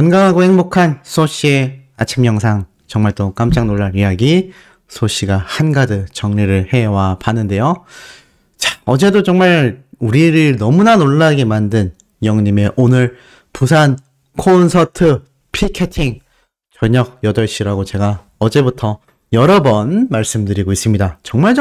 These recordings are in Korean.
건강하고 행복한 소씨의 아침 영상, 정말 또 깜짝 놀랄 이야기 소씨가 한가득 정리를 해와 봤는데요. 자, 어제도 정말 우리를 너무나 놀라게 만든 영님의 오늘 부산 콘서트 피켓팅 저녁 8시라고 제가 어제부터 여러 번 말씀드리고 있습니다. 정말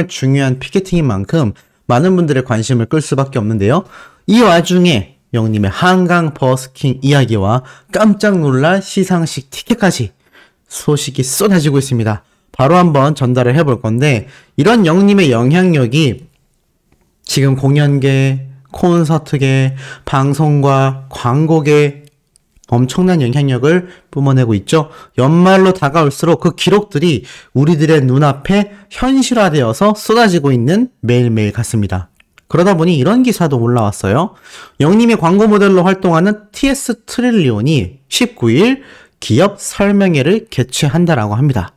중요한 피켓팅인 만큼 많은 분들의 관심을 끌 수밖에 없는데요. 이 와중에 영님의 한강 버스킹 이야기와 깜짝 놀랄 시상식 티켓까지 소식이 쏟아지고 있습니다. 바로 한번 전달을 해볼 건데, 이런 영님의 영향력이 지금 공연계, 콘서트계, 방송과 광고계 엄청난 영향력을 뿜어내고 있죠. 연말로 다가올수록 그 기록들이 우리들의 눈앞에 현실화되어서 쏟아지고 있는 매일매일 같습니다. 그러다 보니 이런 기사도 올라왔어요. 영님이 광고 모델로 활동하는 TS 트릴리온이 19일 기업 설명회를 개최한다라고 합니다.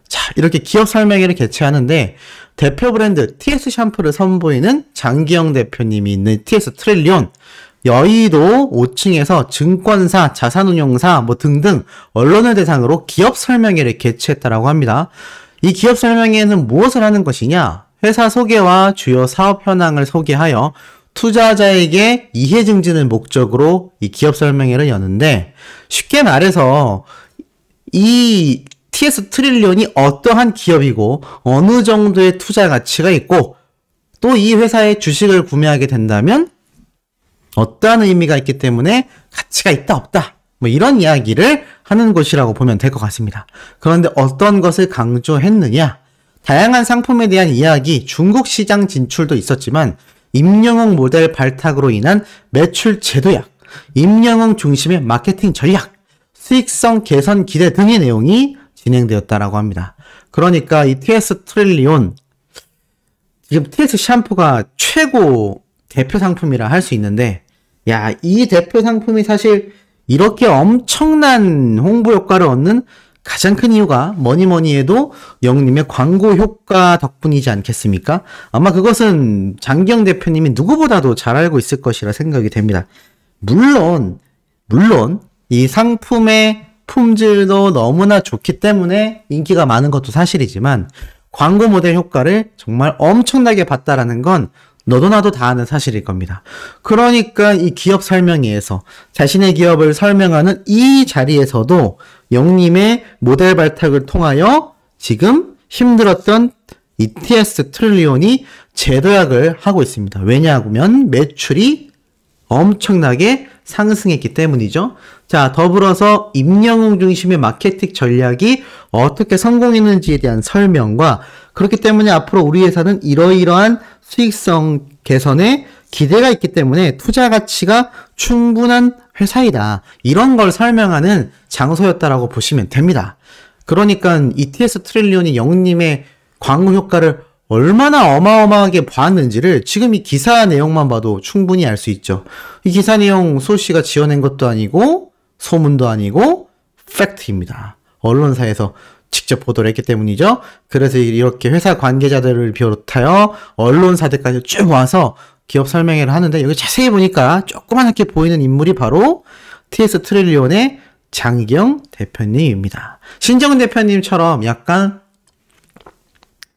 자, 이렇게 기업 설명회를 개최하는데 대표 브랜드 TS 샴푸를 선보이는 장기영 대표님이 있는 TS 트릴리온, 여의도 5층에서 증권사, 자산운용사 등등 언론을 대상으로 기업 설명회를 개최했다라고 합니다. 이 기업 설명회는 무엇을 하는 것이냐? 회사 소개와 주요 사업 현황을 소개하여 투자자에게 이해 증진을 목적으로 이 기업 설명회를 여는데, 쉽게 말해서 이 TS 트릴리온이 어떠한 기업이고 어느 정도의 투자 가치가 있고 또 이 회사의 주식을 구매하게 된다면 어떠한 의미가 있기 때문에 가치가 있다 없다 이런 이야기를 하는 곳이라고 보면 될 것 같습니다. 그런데 어떤 것을 강조했느냐? 다양한 상품에 대한 이야기, 중국 시장 진출도 있었지만 임영웅 모델 발탁으로 인한 매출 제도약, 임영웅 중심의 마케팅 전략, 수익성 개선 기대 등의 내용이 진행되었다라고 합니다. 그러니까 이 TS 트릴리온, 지금 TS 샴푸가 최고 대표 상품이라 할 수 있는데, 야, 이 대표 상품이 사실 이렇게 엄청난 홍보 효과를 얻는 가장 큰 이유가 뭐니 해도 영님의 광고 효과 덕분이지 않겠습니까? 아마 그것은 장기영 대표님이 누구보다도 잘 알고 있을 것이라 생각이 됩니다. 물론 이 상품의 품질도 너무나 좋기 때문에 인기가 많은 것도 사실이지만 광고 모델 효과를 정말 엄청나게 봤다라는 건 너도 나도 다 아는 사실일 겁니다. 그러니까 이 기업 설명회에서 자신의 기업을 설명하는 이 자리에서도 영님의 모델 발탁을 통하여 지금 힘들었던 이 TS 트릴리온이 재도약을 하고 있습니다. 왜냐하면 매출이 엄청나게 상승했기 때문이죠. 자, 더불어서 임영웅 중심의 마케팅 전략이 어떻게 성공했는지에 대한 설명과, 그렇기 때문에 앞으로 우리 회사는 이러이러한 수익성 개선에 기대가 있기 때문에 투자 가치가 충분한 회사이다, 이런 걸 설명하는 장소였다라고 보시면 됩니다. 그러니까 이 TS 트릴리온이 영님의 광고 효과를 얼마나 어마어마하게 보았는지를 지금 이 기사 내용만 봐도 충분히 알 수 있죠. 이 기사 내용 소씨가 지어낸 것도 아니고 소문도 아니고 팩트입니다. 언론사에서 직접 보도를 했기 때문이죠. 그래서 이렇게 회사 관계자들을 비롯하여 언론사들까지 쭉 와서 기업 설명회를 하는데, 여기 자세히 보니까 조그맣게 보이는 인물이 바로 TS 트릴리온의 장기영 대표님입니다. 신정은 대표님처럼 약간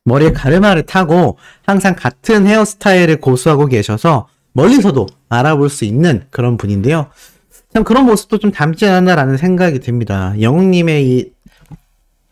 머리에 가르마를 타고 항상 같은 헤어스타일을 고수하고 계셔서 멀리서도 알아볼 수 있는 그런 분인데요. 참 그런 모습도 좀 닮지 않았나라는 생각이 듭니다. 영웅님의 이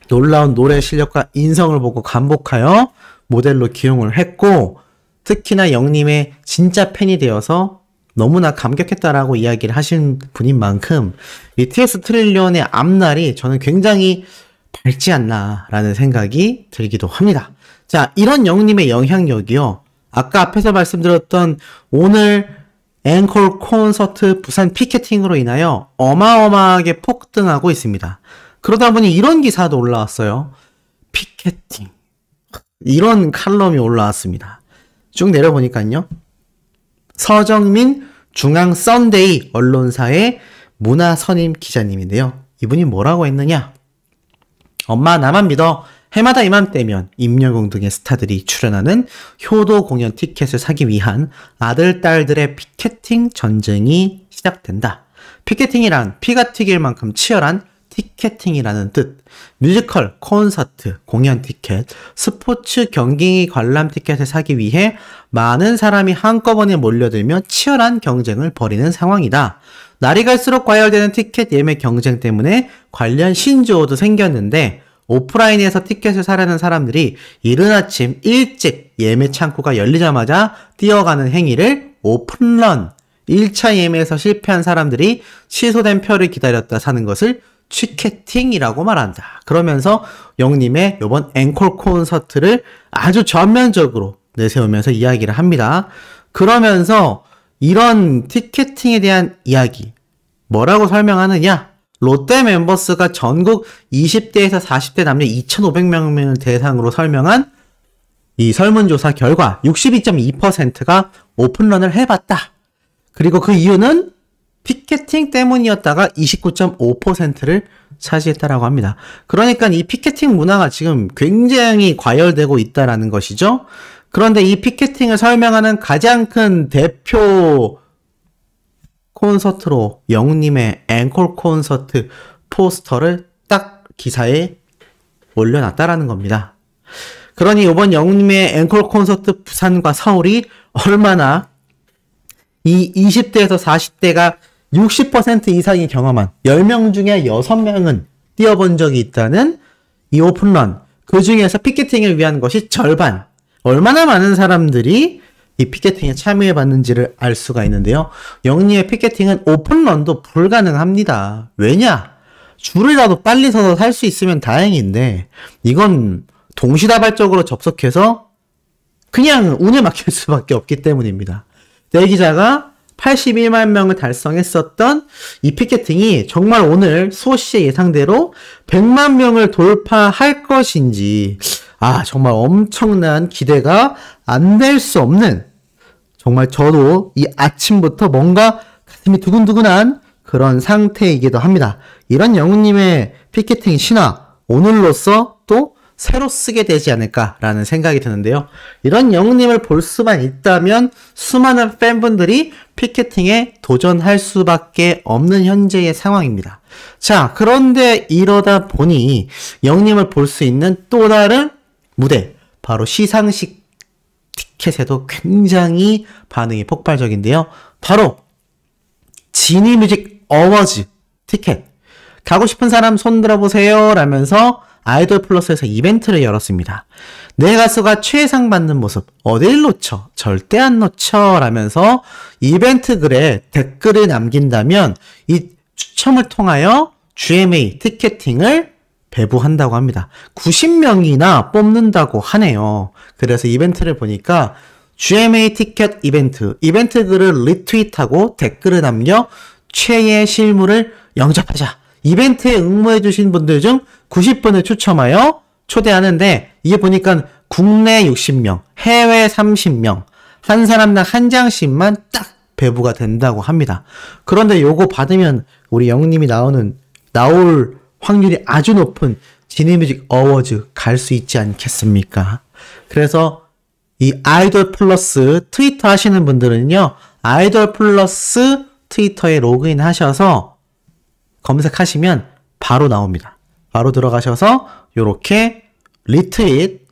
놀라운 노래 실력과 인성을 보고 감복하여 모델로 기용을 했고, 특히나 영님의 진짜 팬이 되어서 너무나 감격했다라고 이야기를 하신 분인 만큼 이 TS 트릴리온의 앞날이 저는 굉장히 밝지 않나라는 생각이 들기도 합니다. 자, 이런 영님의 영향력이요, 아까 앞에서 말씀드렸던 오늘 앵콜 콘서트 부산 피켓팅으로 인하여 어마어마하게 폭등하고 있습니다. 그러다 보니 이런 기사도 올라왔어요. 피켓팅, 이런 칼럼이 올라왔습니다. 쭉 내려보니까요, 서정민 중앙 썬데이 언론사의 문화선임 기자님인데요. 이분이 뭐라고 했느냐? 엄마 나만 믿어. 해마다 이맘때면 임영웅 등의 스타들이 출연하는 효도 공연 티켓을 사기 위한 아들, 딸들의 피켓팅 전쟁이 시작된다. 피케팅이란 피가 튀길 만큼 치열한 티켓팅이라는 뜻. 뮤지컬, 콘서트, 공연 티켓, 스포츠 경기 관람 티켓을 사기 위해 많은 사람이 한꺼번에 몰려들며 치열한 경쟁을 벌이는 상황이다. 날이 갈수록 과열되는 티켓 예매 경쟁 때문에 관련 신조어도 생겼는데 오프라인에서 티켓을 사려는 사람들이 이른 아침 일찍 예매 창구가 열리자마자 뛰어가는 행위를 오픈런, 1차 예매에서 실패한 사람들이 취소된 표를 기다렸다 사는 것을 취캐팅이라고 말한다. 그러면서 영님의 이번 앵콜 콘서트를 아주 전면적으로 내세우면서 이야기를 합니다. 그러면서 이런 티켓팅에 대한 이야기 뭐라고 설명하느냐? 롯데 멤버스가 전국 20대에서 40대 남녀 2,500명을 대상으로 설명한 이 설문조사 결과 62.2%가 오픈런을 해봤다. 그리고 그 이유는 피켓팅 때문이었다가 29.5%를 차지했다라고 합니다. 그러니까 이 피켓팅 문화가 지금 굉장히 과열되고 있다라는 것이죠. 그런데 이 피켓팅을 설명하는 가장 큰 대표 콘서트로 영님의 앵콜 콘서트 포스터를 딱 기사에 올려놨다라는 겁니다. 그러니 이번 영님의 앵콜 콘서트 부산과 서울이 얼마나 이 20대에서 40대가 60% 이상이 경험한 10명 중에 6명은 뛰어본 적이 있다는 이 오픈런, 그 중에서 피켓팅을 위한 것이 절반, 얼마나 많은 사람들이 이 피켓팅에 참여해봤는지를 알 수가 있는데요. 영리의 피켓팅은 오픈런도 불가능합니다. 왜냐? 줄이라도 빨리 서서 살 수 있으면 다행인데 이건 동시다발적으로 접속해서 그냥 운에 맡길 수밖에 없기 때문입니다. 대기자가 81만 명을 달성했었던 이 피켓팅이 정말 오늘 소씨의 예상대로 100만 명을 돌파할 것인지 정말 엄청난 기대가 안 될 수 없는, 정말 저도 이 아침부터 뭔가 가슴이 두근두근한 그런 상태이기도 합니다. 이런 영우님의 피켓팅 신화 오늘로써 또 새로 쓰게 되지 않을까라는 생각이 드는데요. 이런 영우님을 볼 수만 있다면 수많은 팬분들이 피켓팅에 도전할 수밖에 없는 현재의 상황입니다. 자, 그런데 이러다 보니 영우님을 볼 수 있는 또 다른 무대, 바로 시상식 티켓에도 굉장히 반응이 폭발적인데요. 바로 지니뮤직 어워즈 티켓. 가고 싶은 사람 손 들어보세요 라면서 아이돌 플러스에서 이벤트를 열었습니다. 내 가수가 최상 받는 모습 어딜 놓쳐? 절대 안 놓쳐 라면서 이벤트 글에 댓글을 남긴다면 이 추첨을 통하여 GMA 티켓팅을 배부한다고 합니다. 90명이나 뽑는다고 하네요. 그래서 이벤트를 보니까 GMA 티켓 이벤트 글을 리트윗하고 댓글을 남겨 최애 실물을 영접하자. 이벤트에 응모해주신 분들 중 90분을 추첨하여 초대하는데, 이게 보니까 국내 60명, 해외 30명, 한 사람당 한 장씩만 딱 배부가 된다고 합니다. 그런데 요거 받으면 우리 영님이 나올 확률이 아주 높은 지니뮤직 어워즈 갈 수 있지 않겠습니까? 그래서 이 아이돌 플러스 트위터 하시는 분들은요, 아이돌 플러스 트위터에 로그인 하셔서 검색하시면 바로 나옵니다. 바로 들어가셔서 요렇게 리트윗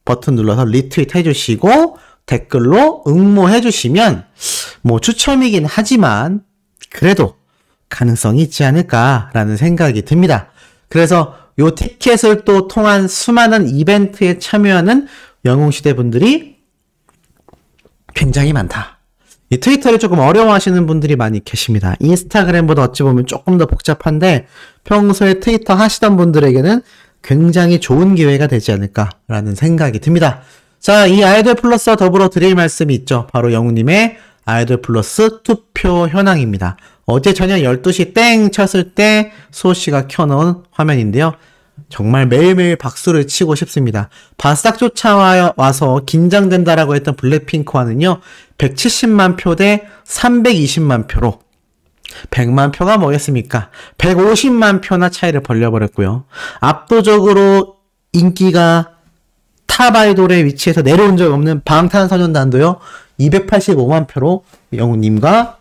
버튼 눌러서 리트윗 해주시고 댓글로 응모해주시면 뭐 추첨이긴 하지만 그래도 가능성이 있지 않을까라는 생각이 듭니다. 그래서 요 티켓을 또 통한 수많은 이벤트에 참여하는 영웅시대 분들이 굉장히 많다. 이 트위터를 조금 어려워하시는 분들이 많이 계십니다. 인스타그램보다 어찌 보면 조금 더 복잡한데 평소에 트위터 하시던 분들에게는 굉장히 좋은 기회가 되지 않을까라는 생각이 듭니다. 자, 이 아이돌 플러스와 더불어 드릴 말씀이 있죠. 바로 영우님의 아이돌 플러스 투표 현황입니다. 어제 저녁 12시 땡 쳤을 때 소씨가 켜놓은 화면인데요. 정말 매일매일 박수를 치고 싶습니다. 바싹 쫓아와서 긴장된다라고 했던 블랙핑크와는요, 170만 표 대 320만 표로 100만 표가 뭐겠습니까? 150만 표나 차이를 벌려버렸고요. 압도적으로 인기가 탑 아이돌의 위치에서 내려온 적 없는 방탄소년단도요, 285만 표로 영우님과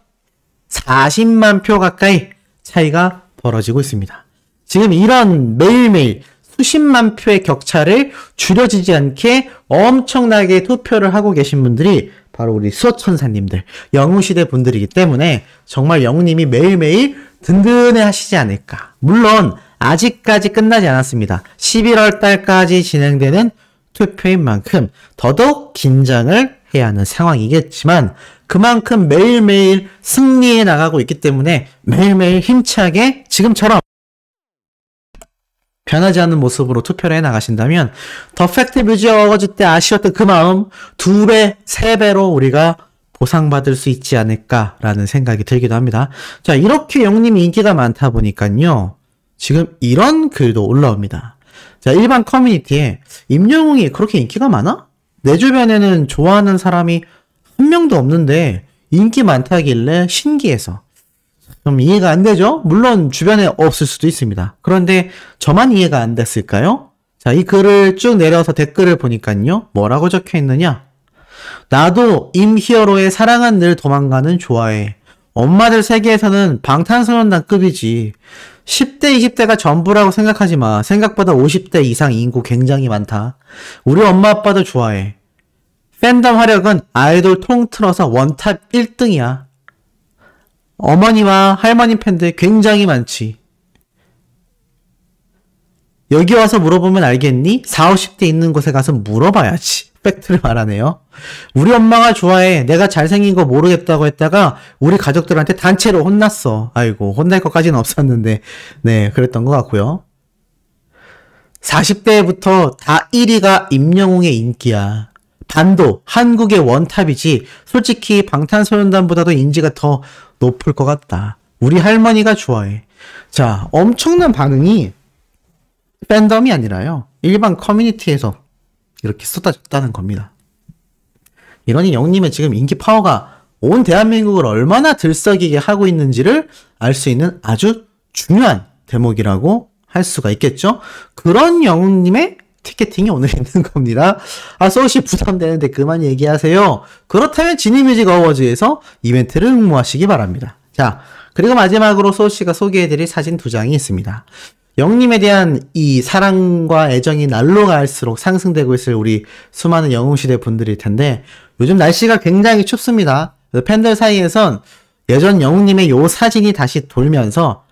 40만 표 가까이 차이가 벌어지고 있습니다. 지금 이런 매일매일 수십만 표의 격차를 줄여지지 않게 엄청나게 투표를 하고 계신 분들이 바로 우리 수호천사님들, 영웅시대 분들이기 때문에 정말 영웅님이 매일매일 든든해 하시지 않을까. 물론 아직까지 끝나지 않았습니다. 11월 달까지 진행되는 투표인 만큼 더더욱 긴장을 해야 하는 상황이겠지만 그만큼 매일매일 승리해 나가고 있기 때문에 매일매일 힘차게 지금처럼 변하지 않는 모습으로 투표를 해 나가신다면 더 팩트 뮤직 어워즈 때 아쉬웠던 그 마음 2배, 3배로 우리가 보상받을 수 있지 않을까라는 생각이 들기도 합니다. 자, 이렇게 영님이 인기가 많다 보니까요. 지금 이런 글도 올라옵니다. 자, 일반 커뮤니티에 임영웅이 그렇게 인기가 많아? 내 주변에는 좋아하는 사람이 한 명도 없는데 인기 많다길래 신기해서. 좀 이해가 안 되죠? 물론 주변에 없을 수도 있습니다. 그런데 저만 이해가 안 됐을까요? 자, 이 글을 쭉 내려서 댓글을 보니까요. 뭐라고 적혀 있느냐? 나도 임히어로의 사랑은 늘 도망가는 좋아해. 엄마들 세계에서는 방탄소년단급이지. 10대, 20대가 전부라고 생각하지 마. 생각보다 50대 이상 인구 굉장히 많다. 우리 엄마 아빠도 좋아해. 팬덤 화력은 아이돌 통틀어서 원탑 1등이야. 어머니와 할머니 팬들 굉장히 많지. 여기 와서 물어보면 알겠니? 40, 50대 있는 곳에 가서 물어봐야지. 팩트를 말하네요. 우리 엄마가 좋아해. 내가 잘생긴 거 모르겠다고 했다가 우리 가족들한테 단체로 혼났어. 아이고, 혼날 것까지는 없었는데 네, 그랬던 것 같고요. 40대부터 다 1위가 임영웅의 인기야. 반도 한국의 원탑이지. 솔직히 방탄소년단보다도 인지가 더 높을 것 같다. 우리 할머니가 좋아해. 자, 엄청난 반응이 팬덤이 아니라요. 일반 커뮤니티에서 이렇게 쏟아졌다는 겁니다. 이러니 영님의 지금 인기 파워가 온 대한민국을 얼마나 들썩이게 하고 있는지를 알 수 있는 아주 중요한 대목이라고 할 수가 있겠죠. 그런 영웅님의 티켓팅이 오늘 있는 겁니다. 아, 소시 부담되는데 그만 얘기하세요. 그렇다면 지니뮤직 어워즈에서 이벤트를 응모하시기 바랍니다. 자, 그리고 마지막으로 소시가 소개해드릴 사진 2장이 있습니다. 영님에 대한 이 사랑과 애정이 날로 갈수록 상승되고 있을 우리 수많은 영웅시대 분들일 텐데 요즘 날씨가 굉장히 춥습니다. 팬들 사이에선 예전 영웅님의 요 사진이 다시 돌면서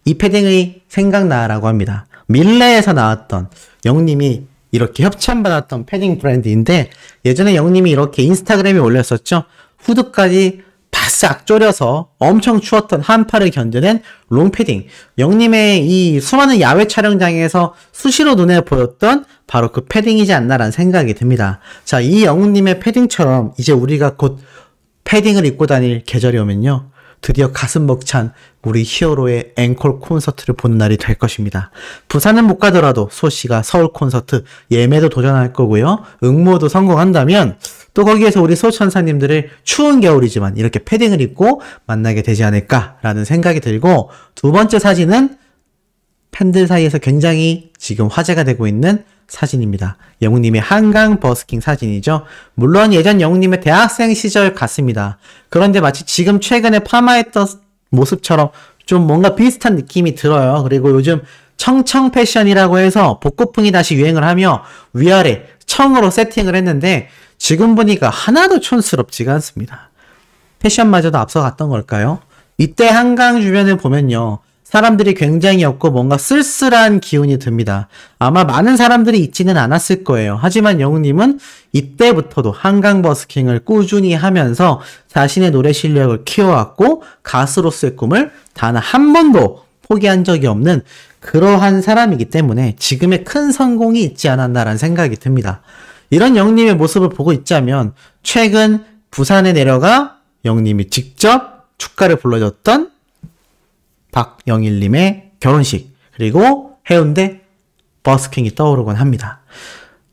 이 패딩의 생각나라고 합니다. 밀레에서 나왔던 영님이 이렇게 협찬받았던 패딩 브랜드인데 예전에 영님이 이렇게 인스타그램에 올렸었죠. 후드까지 바싹 졸여서 엄청 추웠던 한파를 견뎌낸 롱패딩. 영님의 이 수많은 야외 촬영장에서 수시로 눈에 보였던 바로 그 패딩이지 않나라는 생각이 듭니다. 자, 이 영웅님의 패딩처럼 이제 우리가 곧 패딩을 입고 다닐 계절이 오면요. 드디어 가슴 벅찬 우리 히어로의 앵콜 콘서트를 보는 날이 될 것입니다. 부산은 못 가더라도 소씨가 서울 콘서트 예매도 도전할 거고요. 응모도 성공한다면 또 거기에서 우리 소천사님들을 추운 겨울이지만 이렇게 패딩을 입고 만나게 되지 않을까라는 생각이 들고 두 번째 사진은 팬들 사이에서 굉장히 지금 화제가 되고 있는 사진입니다. 영웅님의 한강 버스킹 사진이죠. 물론 예전 영웅님의 대학생 시절 같습니다. 그런데 마치 지금 최근에 파마했던 모습처럼 좀 뭔가 비슷한 느낌이 들어요. 그리고 요즘 청청 패션이라고 해서 복고풍이 다시 유행을 하며 위아래 청으로 세팅을 했는데 지금 보니까 하나도 촌스럽지가 않습니다. 패션마저도 앞서갔던 걸까요? 이때 한강 주변을 보면요. 사람들이 굉장히 없고 뭔가 쓸쓸한 기운이 듭니다. 아마 많은 사람들이 있지는 않았을 거예요. 하지만 영웅님은 이때부터도 한강 버스킹을 꾸준히 하면서 자신의 노래 실력을 키워왔고 가수로서의 꿈을 단 한 번도 포기한 적이 없는 그러한 사람이기 때문에 지금의 큰 성공이 있지 않았나라는 생각이 듭니다. 이런 영웅님의 모습을 보고 있자면 최근 부산에 내려가 영웅님이 직접 축가를 불러줬던 박영일님의 결혼식 그리고 해운대 버스킹이 떠오르곤 합니다.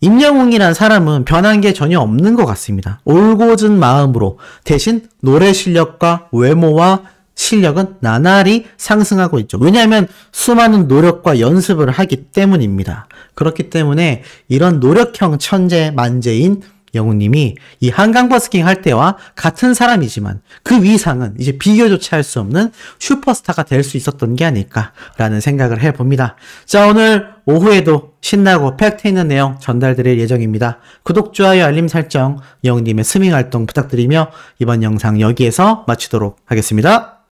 임영웅이란 사람은 변한 게 전혀 없는 것 같습니다. 올곧은 마음으로 대신 노래 실력과 외모와 실력은 나날이 상승하고 있죠. 왜냐하면 수많은 노력과 연습을 하기 때문입니다. 그렇기 때문에 이런 노력형 천재 만재인 영우님이 이 한강 버스킹 할 때와 같은 사람이지만 그 위상은 이제 비교조차 할 수 없는 슈퍼스타가 될 수 있었던 게 아닐까라는 생각을 해봅니다. 자, 오늘 오후에도 신나고 팩트 있는 내용 전달드릴 예정입니다. 구독, 좋아요, 알림 설정, 영우님의 스밍 활동 부탁드리며 이번 영상 여기에서 마치도록 하겠습니다.